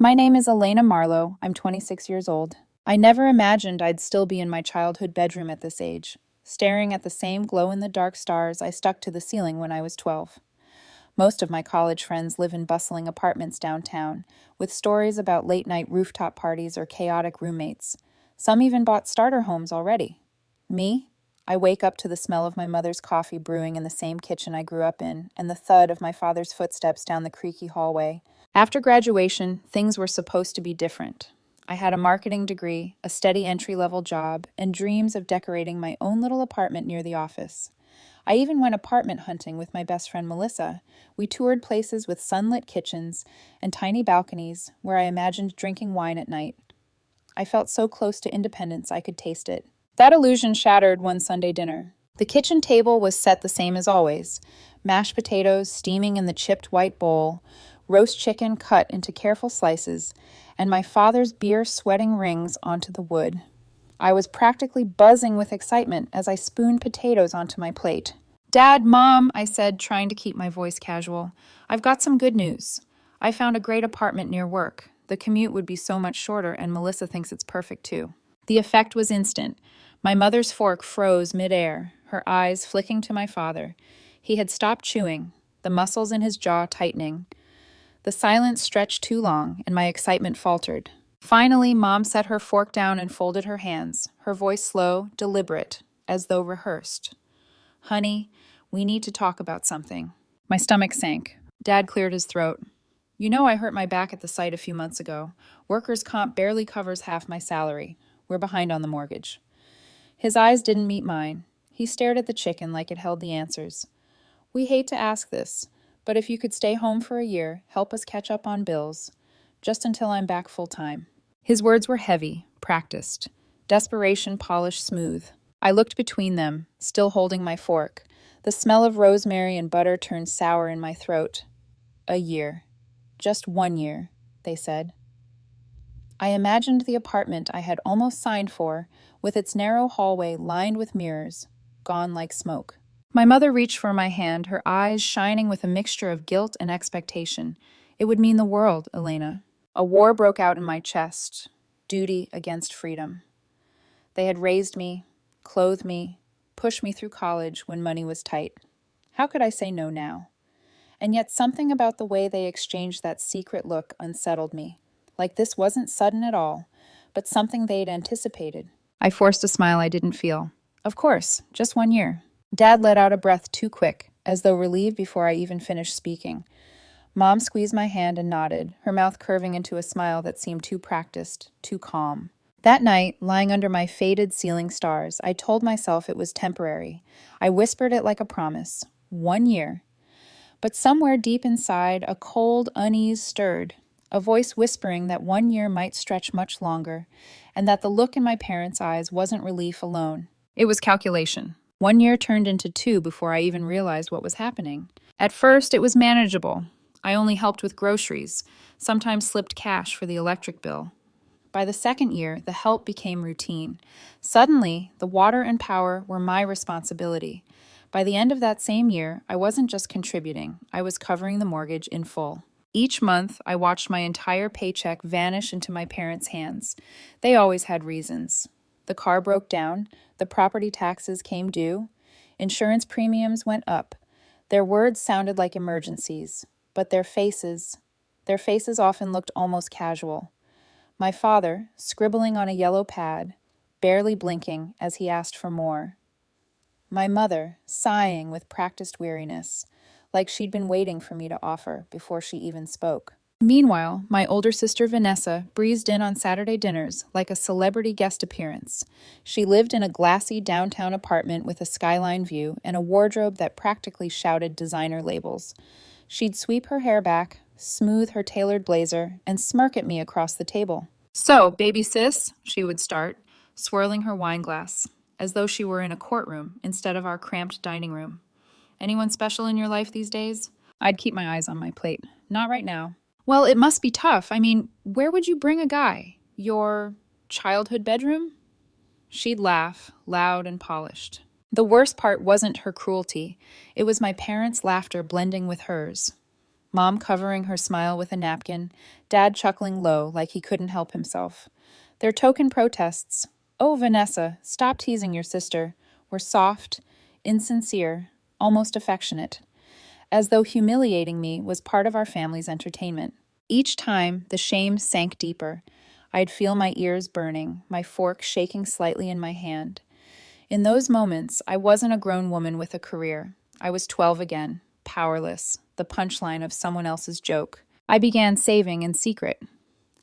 My name is Elena Marlowe. I'm 26 years old. I never imagined I'd still be in my childhood bedroom at this age, staring at the same glow-in-the-dark stars I stuck to the ceiling when I was 12. Most of my college friends live in bustling apartments downtown, with stories about late-night rooftop parties or chaotic roommates. Some even bought starter homes already. Me? I wake up to the smell of my mother's coffee brewing in the same kitchen I grew up in, and the thud of my father's footsteps down the creaky hallway. After graduation, things were supposed to be different. I had a marketing degree, a steady entry-level job, and dreams of decorating my own little apartment near the office. I even went apartment hunting with my best friend Melissa. We toured places with sunlit kitchens and tiny balconies where I imagined drinking wine at night. I felt so close to independence I could taste it. That illusion shattered one Sunday dinner. The kitchen table was set the same as always: mashed potatoes steaming in the chipped white bowl, roast chicken cut into careful slices, and my father's beer sweating rings onto the wood. I was practically buzzing with excitement as I spooned potatoes onto my plate. "Dad, Mom," I said, trying to keep my voice casual, "I've got some good news. I found a great apartment near work. The commute would be so much shorter, and Melissa thinks it's perfect too." The effect was instant. My mother's fork froze midair, her eyes flicking to my father. He had stopped chewing, the muscles in his jaw tightening. The silence stretched too long, and my excitement faltered. Finally, Mom set her fork down and folded her hands, her voice slow, deliberate, as though rehearsed. "Honey, we need to talk about something." My stomach sank. Dad cleared his throat. "You know I hurt my back at the site a few months ago. Workers' comp barely covers half my salary. We're behind on the mortgage." His eyes didn't meet mine. He stared at the chicken like it held the answers. "We hate to ask this, but if you could stay home for a year, help us catch up on bills, just until I'm back full-time." His words were heavy, practiced. Desperation polished smooth. I looked between them, still holding my fork. The smell of rosemary and butter turned sour in my throat. "A year. Just 1 year," they said. I imagined the apartment I had almost signed for, with its narrow hallway lined with mirrors, gone like smoke. My mother reached for my hand, her eyes shining with a mixture of guilt and expectation. "It would mean the world, Elena." A war broke out in my chest, duty against freedom. They had raised me, clothed me, pushed me through college when money was tight. How could I say no now? And yet something about the way they exchanged that secret look unsettled me, like this wasn't sudden at all, but something they'd anticipated. I forced a smile I didn't feel. "Of course, just 1 year." Dad let out a breath too quick, as though relieved before I even finished speaking. Mom squeezed my hand and nodded, her mouth curving into a smile that seemed too practiced, too calm. That night, lying under my faded ceiling stars, I told myself it was temporary. I whispered it like a promise. 1 year. But somewhere deep inside, a cold unease stirred, a voice whispering that 1 year might stretch much longer, and that the look in my parents' eyes wasn't relief alone. It was calculation. 1 year turned into 2 before I even realized what was happening. At first, it was manageable. I only helped with groceries, sometimes slipped cash for the electric bill. By the second year, the help became routine. Suddenly, the water and power were my responsibility. By the end of that same year, I wasn't just contributing, I was covering the mortgage in full. Each month, I watched my entire paycheck vanish into my parents' hands. They always had reasons. The car broke down, the property taxes came due, insurance premiums went up. Their words sounded like emergencies, but their faces often looked almost casual. My father, scribbling on a yellow pad, barely blinking as he asked for more. My mother, sighing with practiced weariness, like she'd been waiting for me to offer before she even spoke. Meanwhile, my older sister Vanessa breezed in on Saturday dinners like a celebrity guest appearance. She lived in a glassy downtown apartment with a skyline view and a wardrobe that practically shouted designer labels. She'd sweep her hair back, smooth her tailored blazer, and smirk at me across the table. "So, baby sis," she would start, swirling her wine glass, as though she were in a courtroom instead of our cramped dining room. "Anyone special in your life these days?" I'd keep my eyes on my plate. "Not right now." "Well, it must be tough. I mean, where would you bring a guy? Your childhood bedroom?" She'd laugh, loud and polished. The worst part wasn't her cruelty. It was my parents' laughter blending with hers. Mom covering her smile with a napkin, Dad chuckling low like he couldn't help himself. Their token protests, "Oh, Vanessa, stop teasing your sister," were soft, insincere, almost affectionate, as though humiliating me was part of our family's entertainment. Each time, the shame sank deeper. I'd feel my ears burning, my fork shaking slightly in my hand. In those moments, I wasn't a grown woman with a career. I was 12 again, powerless, the punchline of someone else's joke. I began saving in secret.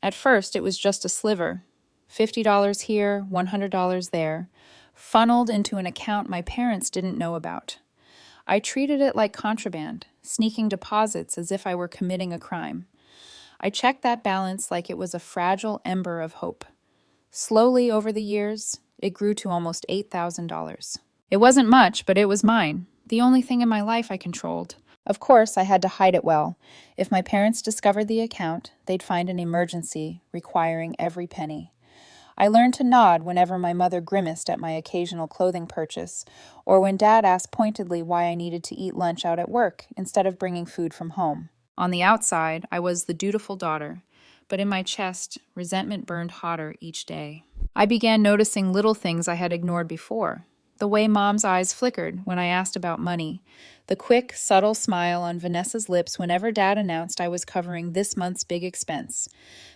At first, it was just a sliver, $50 here, $100 there, funneled into an account my parents didn't know about. I treated it like contraband, sneaking deposits as if I were committing a crime. I checked that balance like it was a fragile ember of hope. Slowly, over the years, it grew to almost $8,000. It wasn't much, but it was mine, the only thing in my life I controlled. Of course, I had to hide it well. If my parents discovered the account, they'd find an emergency requiring every penny. I learned to nod whenever my mother grimaced at my occasional clothing purchase, or when Dad asked pointedly why I needed to eat lunch out at work instead of bringing food from home. On the outside, I was the dutiful daughter, but in my chest, resentment burned hotter each day. I began noticing little things I had ignored before. The way Mom's eyes flickered when I asked about money, the quick, subtle smile on Vanessa's lips whenever Dad announced I was covering this month's big expense,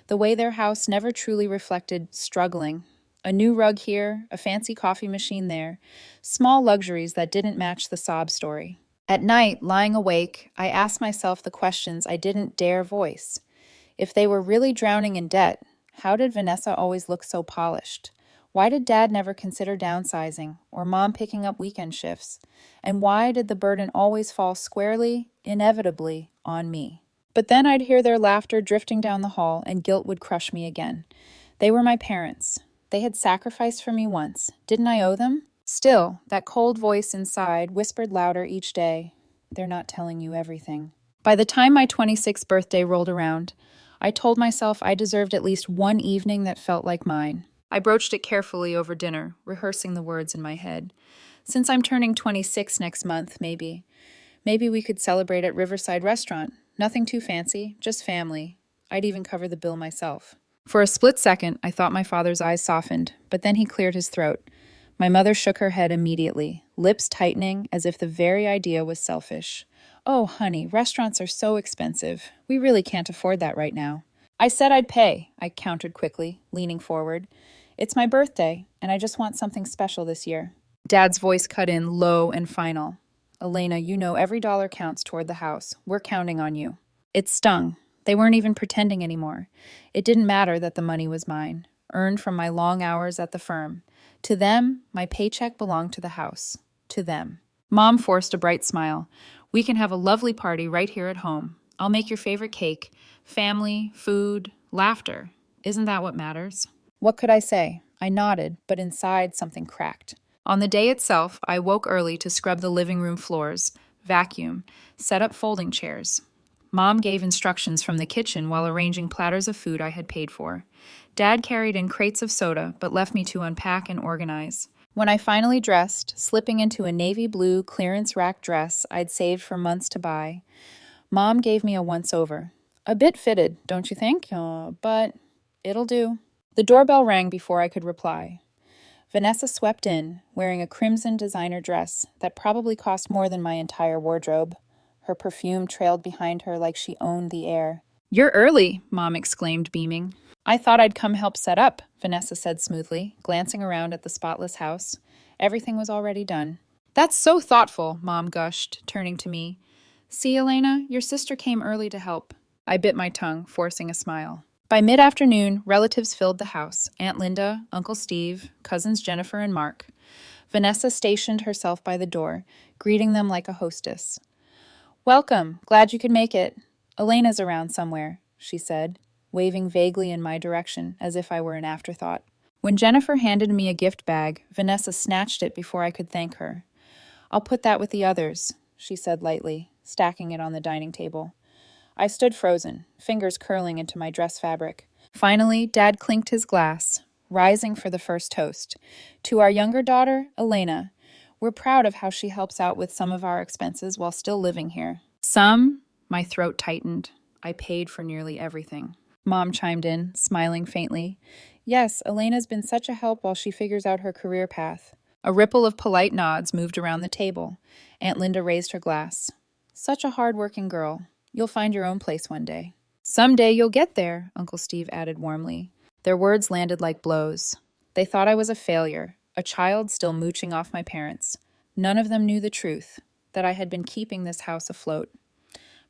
the way their house never truly reflected struggling. A new rug here, a fancy coffee machine there, small luxuries that didn't match the sob story. At night, lying awake, I asked myself the questions I didn't dare voice. If they were really drowning in debt, how did Vanessa always look so polished? Why did Dad never consider downsizing, or Mom picking up weekend shifts? And why did the burden always fall squarely, inevitably, on me? But then I'd hear their laughter drifting down the hall, and guilt would crush me again. They were my parents. They had sacrificed for me once. Didn't I owe them? Still, that cold voice inside whispered louder each day, "They're not telling you everything." By the time my 26th birthday rolled around, I told myself I deserved at least one evening that felt like mine. I broached it carefully over dinner, rehearsing the words in my head. "Since I'm turning 26 next month, maybe we could celebrate at Riverside Restaurant. Nothing too fancy, just family. I'd even cover the bill myself." For a split second, I thought my father's eyes softened, but then he cleared his throat. My mother shook her head immediately, lips tightening as if the very idea was selfish. "Oh, honey, restaurants are so expensive. We really can't afford that right now." "I said I'd pay," I countered quickly, leaning forward. "It's my birthday, and I just want something special this year." Dad's voice cut in low and final. "Elena, you know every dollar counts toward the house. We're counting on you." It stung. They weren't even pretending anymore. It didn't matter that the money was mine, earned from my long hours at the firm. To them, my paycheck belonged to the house. To them. Mom forced a bright smile. "We can have a lovely party right here at home. I'll make your favorite cake. Family, food, laughter. Isn't that what matters?" What could I say? I nodded, but inside something cracked. On the day itself, I woke early to scrub the living room floors, vacuum, set up folding chairs. Mom gave instructions from the kitchen while arranging platters of food I had paid for. Dad carried in crates of soda, but left me to unpack and organize. When I finally dressed, slipping into a navy blue clearance rack dress I'd saved for months to buy, Mom gave me a once-over. A bit fitted, don't you think? But it'll do. The doorbell rang before I could reply. Vanessa swept in, wearing a crimson designer dress that probably cost more than my entire wardrobe. Her perfume trailed behind her like she owned the air. "You're early," Mom exclaimed, beaming. "I thought I'd come help set up," Vanessa said smoothly, glancing around at the spotless house. Everything was already done. "That's so thoughtful," Mom gushed, turning to me. "See, Elena, your sister came early to help." I bit my tongue, forcing a smile. By mid-afternoon, relatives filled the house. Aunt Linda, Uncle Steve, cousins Jennifer and Mark. Vanessa stationed herself by the door, greeting them like a hostess. "Welcome. Glad you could make it. Elena's around somewhere," she said, waving vaguely in my direction as if I were an afterthought. When Jennifer handed me a gift bag, Vanessa snatched it before I could thank her. "I'll put that with the others," she said lightly, stacking it on the dining table. I stood frozen, fingers curling into my dress fabric. Finally, Dad clinked his glass, rising for the first toast. "To our younger daughter, Elena. We're proud of how she helps out with some of our expenses while still living here." "Some," My throat tightened. I paid for nearly everything. Mom chimed in, smiling faintly. Yes, Elena's been such a help while she figures out her career path. A ripple of polite nods moved around the table. Aunt Linda raised her glass. Such a hard-working girl. You'll find your own place one day. Someday you'll get there, Uncle Steve added warmly. Their words landed like blows. They thought I was a failure, a child still mooching off my parents. None of them knew the truth, that I had been keeping this house afloat.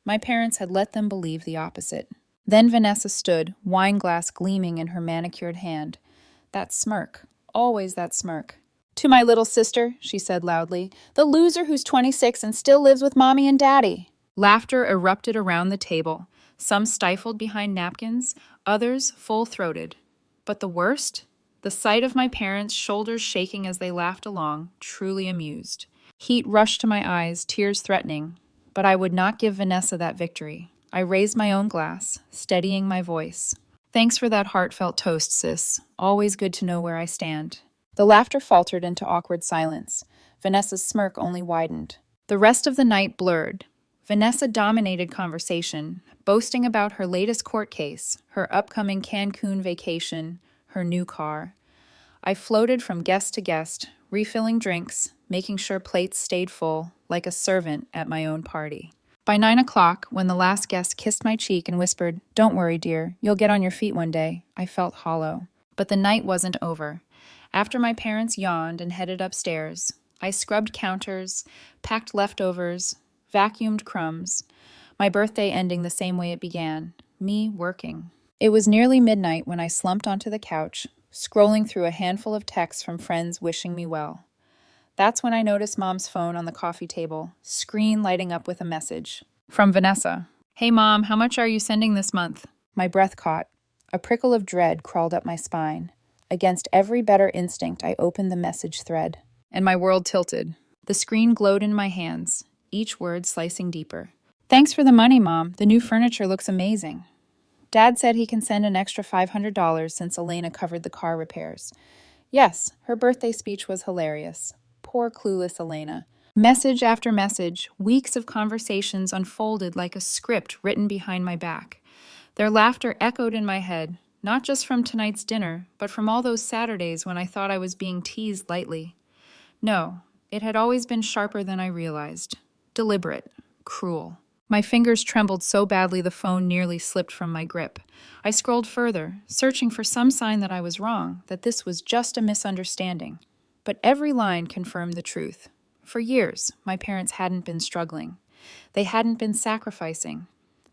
My parents had let them believe the opposite. Then Vanessa stood, wine glass gleaming in her manicured hand. That smirk, always that smirk. To my little sister, she said loudly, the loser who's 26 and still lives with Mommy and Daddy. Laughter erupted around the table, some stifled behind napkins, others full-throated. But the worst? The sight of my parents' shoulders shaking as they laughed along, truly amused. Heat rushed to my eyes, tears threatening. But I would not give Vanessa that victory. I raised my own glass, steadying my voice. Thanks for that heartfelt toast, sis. Always good to know where I stand. The laughter faltered into awkward silence. Vanessa's smirk only widened. The rest of the night blurred. Vanessa dominated conversation, boasting about her latest court case, her upcoming Cancun vacation, her new car. I floated from guest to guest, refilling drinks, making sure plates stayed full, like a servant at my own party. By 9 o'clock, when the last guest kissed my cheek and whispered, "Don't worry, dear, you'll get on your feet one day," I felt hollow. But the night wasn't over. After my parents yawned and headed upstairs, I scrubbed counters, packed leftovers, vacuumed crumbs, my birthday ending the same way it began, me working. It was nearly midnight when I slumped onto the couch, scrolling through a handful of texts from friends wishing me well. That's when I noticed Mom's phone on the coffee table, screen lighting up with a message. From Vanessa. Hey Mom, how much are you sending this month? My breath caught. A prickle of dread crawled up my spine. Against every better instinct, I opened the message thread. And my world tilted. The screen glowed in my hands, each word slicing deeper. Thanks for the money, Mom. The new furniture looks amazing. Dad said he can send an extra $500 since Elena covered the car repairs. Yes, her birthday speech was hilarious. Poor clueless Elena. Message after message, weeks of conversations unfolded like a script written behind my back. Their laughter echoed in my head, not just from tonight's dinner, but from all those Saturdays when I thought I was being teased lightly. No, it had always been sharper than I realized. Deliberate, cruel. My fingers trembled so badly the phone nearly slipped from my grip. I scrolled further, searching for some sign that I was wrong, that this was just a misunderstanding. But every line confirmed the truth. For years, my parents hadn't been struggling. They hadn't been sacrificing.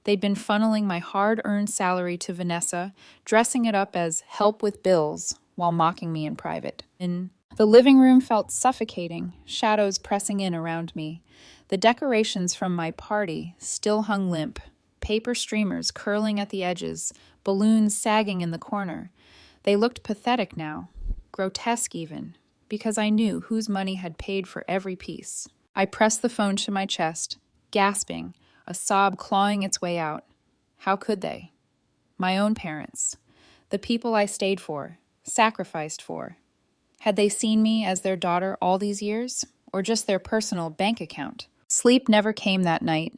They'd been funneling my hard-earned salary to Vanessa, dressing it up as help with bills, while mocking me in private. The living room felt suffocating, shadows pressing in around me. The decorations from my party still hung limp, paper streamers curling at the edges, balloons sagging in the corner. They looked pathetic now, grotesque even, because I knew whose money had paid for every piece. I pressed the phone to my chest, gasping, a sob clawing its way out. How could they? My own parents. The people I stayed for, sacrificed for. Had they seen me as their daughter all these years, or just their personal bank account? Sleep never came that night.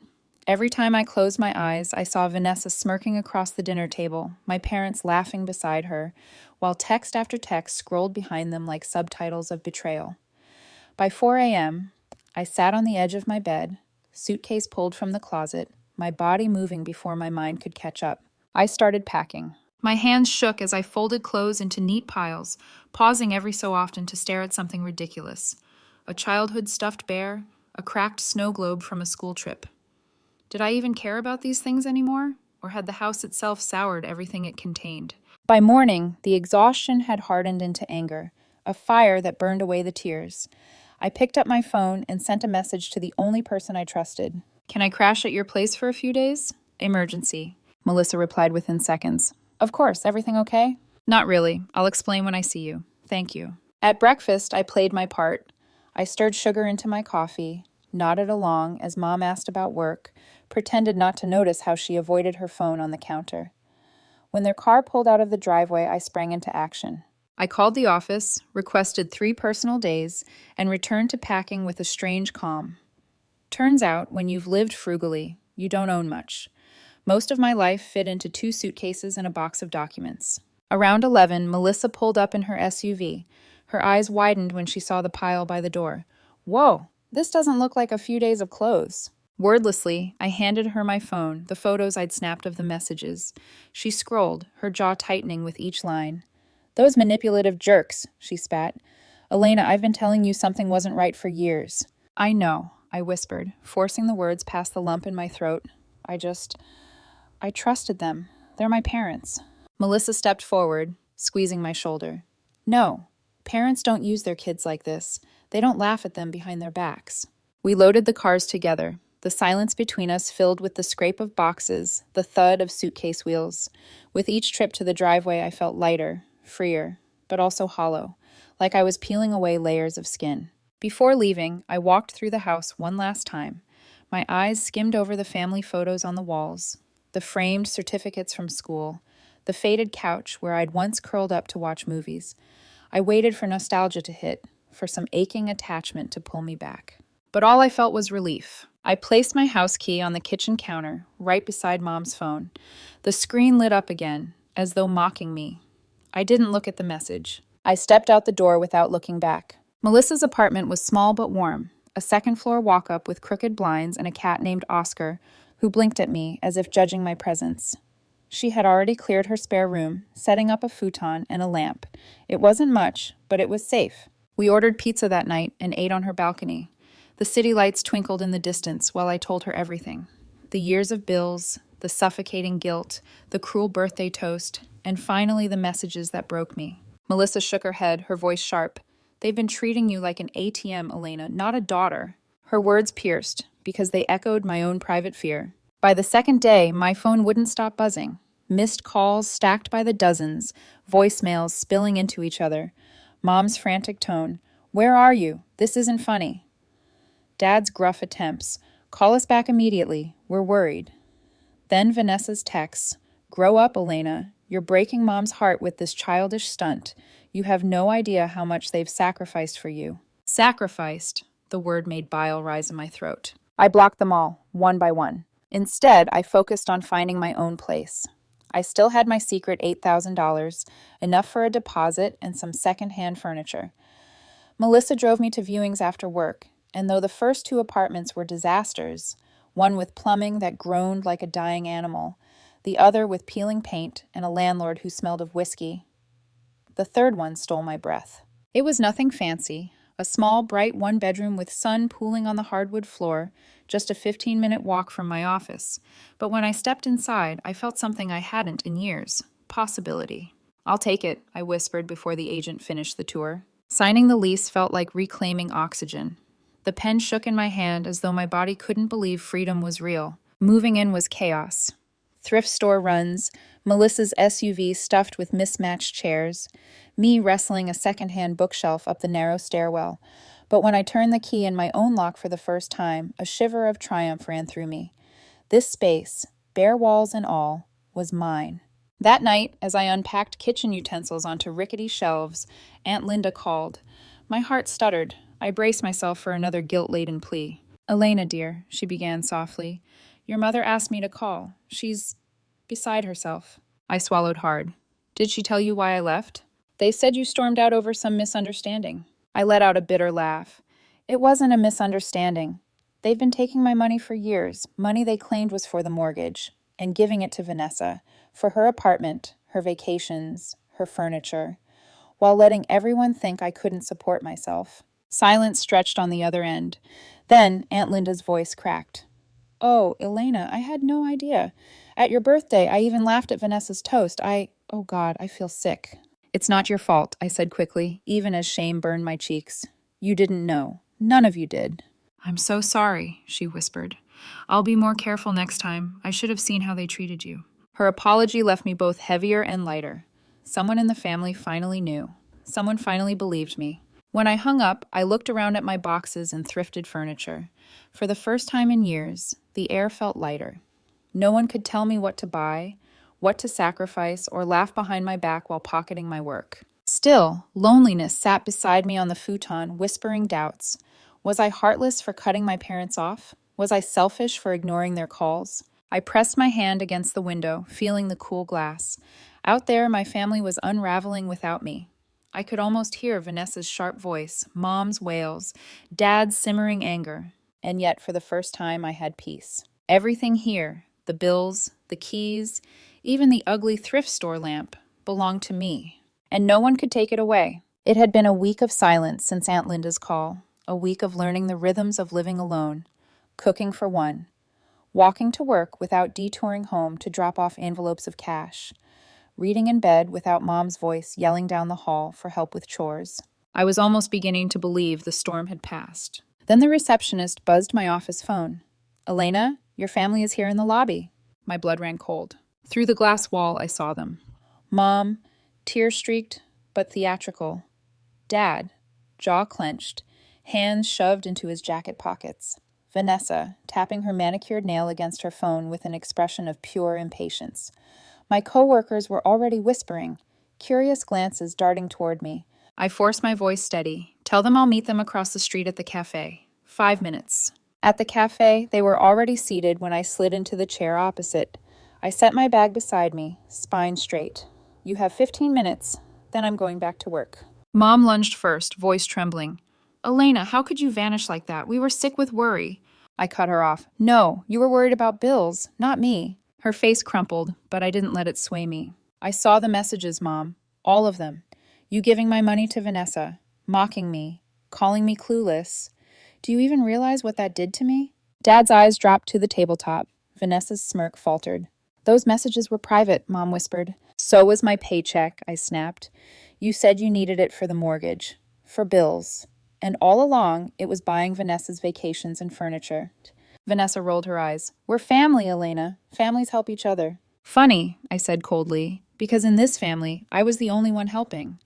Every time I closed my eyes, I saw Vanessa smirking across the dinner table, my parents laughing beside her, while text after text scrolled behind them like subtitles of betrayal. By 4 a.m., I sat on the edge of my bed, suitcase pulled from the closet, my body moving before my mind could catch up. I started packing. My hands shook as I folded clothes into neat piles, pausing every so often to stare at something ridiculous. A childhood stuffed bear, a cracked snow globe from a school trip. Did I even care about these things anymore? Or had the house itself soured everything it contained? By morning, the exhaustion had hardened into anger, a fire that burned away the tears. I picked up my phone and sent a message to the only person I trusted. Can I crash at your place for a few days? Emergency. Melissa replied within seconds. Of course, everything okay? Not really. I'll explain when I see you. Thank you. At breakfast, I played my part. I stirred sugar into my coffee, nodded along as Mom asked about work, pretended not to notice how she avoided her phone on the counter. When their car pulled out of the driveway, I sprang into action. I called the office, requested 3 personal days, and returned to packing with a strange calm. Turns out, when you've lived frugally, You don't own much. Most of my life fit into 2 suitcases and a box of documents. Around 11, Melissa pulled up in her SUV. Her eyes widened when she saw the pile by the door. Whoa, this doesn't look like a few days of clothes. Wordlessly, I handed her my phone, the photos I'd snapped of the messages. She scrolled, her jaw tightening with each line. Those manipulative jerks, she spat. Elena, I've been telling you something wasn't right for years. I know, I whispered, forcing the words past the lump in my throat. I trusted them. They're my parents. Melissa stepped forward, squeezing my shoulder. No, parents don't use their kids like this. They don't laugh at them behind their backs. We loaded the cars together, the silence between us filled with the scrape of boxes, the thud of suitcase wheels. With each trip to the driveway, I felt lighter, freer, but also hollow, like I was peeling away layers of skin. Before leaving, I walked through the house one last time. My eyes skimmed over the family photos on the walls, the framed certificates from school, the faded couch where I'd once curled up to watch movies. I waited for nostalgia to hit, for some aching attachment to pull me back. But all I felt was relief. I placed my house key on the kitchen counter, right beside Mom's phone. The screen lit up again, as though mocking me. I didn't look at the message. I stepped out the door without looking back. Melissa's apartment was small but warm, a second-floor walk-up with crooked blinds and a cat named Oscar, who blinked at me as if judging my presence. She had already cleared her spare room, setting up a futon and a lamp. It wasn't much, but it was safe. We ordered pizza that night and ate on her balcony. The city lights twinkled in the distance while I told her everything. The years of bills, the suffocating guilt, the cruel birthday toast, and finally the messages that broke me. Melissa shook her head, her voice sharp. They've been treating you like an ATM, Elena, not a daughter. Her words pierced, because they echoed my own private fear. By the second day, my phone wouldn't stop buzzing. Missed calls stacked by the dozens, voicemails spilling into each other. Mom's frantic tone. Where are you? This isn't funny. Dad's gruff attempts. Call us back immediately. We're worried. Then Vanessa's texts. Grow up, Elena. You're breaking Mom's heart with this childish stunt. You have no idea how much they've sacrificed for you. Sacrificed. The word made bile rise in my throat. I blocked them all, one by one. Instead, I focused on finding my own place. I still had my secret $8,000, enough for a deposit and some second-hand furniture. Melissa drove me to viewings after work, and though the first 2 apartments were disasters, one with plumbing that groaned like a dying animal, the other with peeling paint and a landlord who smelled of whiskey, the third one stole my breath. It was nothing fancy, a small, bright 1-bedroom with sun pooling on the hardwood floor, just a 15-minute walk from my office. But when I stepped inside, I felt something I hadn't in years. Possibility. I'll take it, I whispered before the agent finished the tour. Signing the lease felt like reclaiming oxygen. The pen shook in my hand as though my body couldn't believe freedom was real. Moving in was chaos. Thrift store runs, Melissa's SUV stuffed with mismatched chairs, me wrestling a second-hand bookshelf up the narrow stairwell. But when I turned the key in my own lock for the first time, a shiver of triumph ran through me. This space, bare walls and all, was mine. That night, as I unpacked kitchen utensils onto rickety shelves, Aunt Linda called. My heart stuttered. I braced myself for another guilt-laden plea. Elena, dear, she began softly, your mother asked me to call. She's beside herself. I swallowed hard. Did she tell you why I left? They said you stormed out over some misunderstanding. I let out a bitter laugh. It wasn't a misunderstanding. They've been taking my money for years, money they claimed was for the mortgage, and giving it to Vanessa, for her apartment, her vacations, her furniture, while letting everyone think I couldn't support myself. Silence stretched on the other end. Then Aunt Linda's voice cracked. Oh, Elena, I had no idea. At your birthday, I even laughed at Vanessa's toast. Oh God, I feel sick. It's not your fault, I said quickly, even as shame burned my cheeks. You didn't know. None of you did. I'm so sorry, she whispered. I'll be more careful next time. I should have seen how they treated you. Her apology left me both heavier and lighter. Someone in the family finally knew. Someone finally believed me. When I hung up, I looked around at my boxes and thrifted furniture. For the first time in years, the air felt lighter. No one could tell me what to buy, what to sacrifice, or laugh behind my back while pocketing my work. Still, loneliness sat beside me on the futon, whispering doubts. Was I heartless for cutting my parents off? Was I selfish for ignoring their calls? I pressed my hand against the window, feeling the cool glass. Out there, my family was unraveling without me. I could almost hear Vanessa's sharp voice, Mom's wails, Dad's simmering anger. And yet, for the first time, I had peace. Everything here, the bills, the keys, even the ugly thrift store lamp, belonged to me. And no one could take it away. It had been a week of silence since Aunt Linda's call, a week of learning the rhythms of living alone, cooking for one, walking to work without detouring home to drop off envelopes of cash, reading in bed without Mom's voice yelling down the hall for help with chores. I was almost beginning to believe the storm had passed. Then the receptionist buzzed my office phone. "Elena, your family is here in the lobby." My blood ran cold. Through the glass wall, I saw them. Mom, tear-streaked but theatrical. Dad, jaw clenched, hands shoved into his jacket pockets. Vanessa, tapping her manicured nail against her phone with an expression of pure impatience. My coworkers were already whispering, curious glances darting toward me. I forced my voice steady. "Tell them I'll meet them across the street at the cafe. 5 minutes." At the cafe, they were already seated when I slid into the chair opposite. I set my bag beside me, spine straight. "You have 15 minutes, then I'm going back to work." Mom lunged first, voice trembling. "Elena, how could you vanish like that? We were sick with worry." I cut her off. "No, you were worried about bills, not me." Her face crumpled, but I didn't let it sway me. "I saw the messages, Mom. All of them. You giving my money to Vanessa, mocking me, calling me clueless. Do you even realize what that did to me?" Dad's eyes dropped to the tabletop. Vanessa's smirk faltered. "Those messages were private," Mom whispered. "So was my paycheck," I snapped. "You said you needed it for the mortgage, for bills. And all along, it was buying Vanessa's vacations and furniture." Vanessa rolled her eyes. "We're family, Elena. Families help each other." "Funny," I said coldly, "because in this family, I was the only one helping.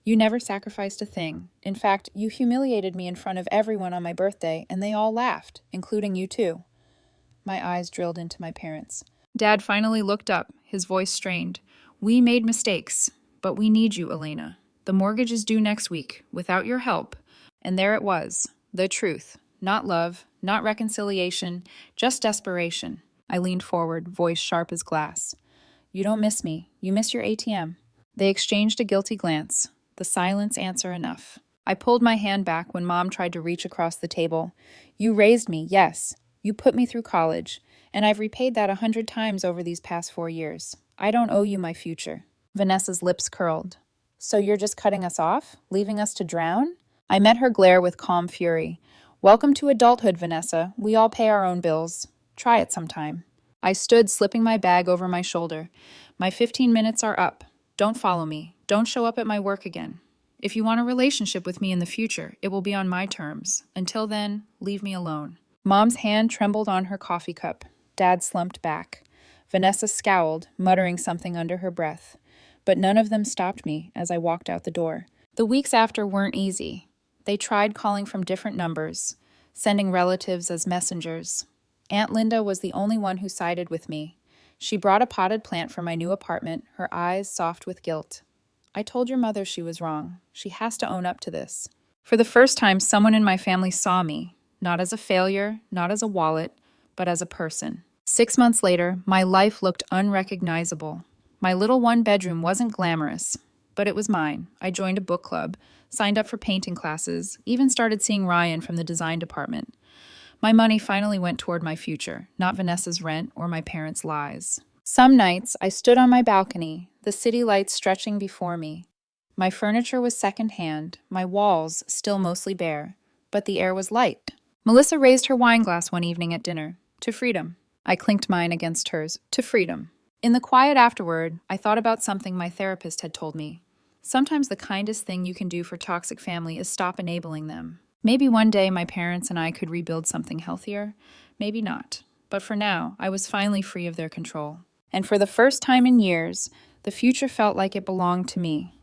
You never sacrificed a thing. In fact, you humiliated me in front of everyone on my birthday, and they all laughed, including you too." My eyes drilled into my parents. Dad finally looked up, his voice strained. "We made mistakes, but we need you, Elena. The mortgage is due next week, without your help." And there it was, the truth. Not love, not reconciliation, just desperation. I leaned forward, voice sharp as glass. "You don't miss me. You miss your ATM." They exchanged a guilty glance. The silence answer enough. I pulled my hand back when Mom tried to reach across the table. "You raised me, yes. You put me through college, and I've repaid that 100 times over these past 4 years. I don't owe you my future." Vanessa's lips curled. "So you're just cutting us off? Leaving us to drown?" I met her glare with calm fury. "Welcome to adulthood, Vanessa. We all pay our own bills. Try it sometime." I stood, slipping my bag over my shoulder. "My 15 minutes are up. Don't follow me. Don't show up at my work again. If you want a relationship with me in the future, it will be on my terms. Until then, leave me alone." Mom's hand trembled on her coffee cup. Dad slumped back. Vanessa scowled, muttering something under her breath. But none of them stopped me as I walked out the door. The weeks after weren't easy. They tried calling from different numbers, sending relatives as messengers. Aunt Linda was the only one who sided with me. She brought a potted plant for my new apartment, her eyes soft with guilt. "I told your mother she was wrong. She has to own up to this." For the first time, someone in my family saw me, not as a failure, not as a wallet, but as a person. 6 months later, my life looked unrecognizable. My little one-bedroom wasn't glamorous, but it was mine. I joined a book club, signed up for painting classes, even started seeing Ryan from the design department. My money finally went toward my future, not Vanessa's rent or my parents' lies. Some nights, I stood on my balcony, the city lights stretching before me. My furniture was secondhand, my walls still mostly bare, but the air was light. Melissa raised her wine glass one evening at dinner. "To freedom." I clinked mine against hers. "To freedom." In the quiet afterward, I thought about something my therapist had told me. Sometimes the kindest thing you can do for toxic family is stop enabling them. Maybe one day my parents and I could rebuild something healthier. Maybe not. But for now, I was finally free of their control. And for the first time in years, the future felt like it belonged to me.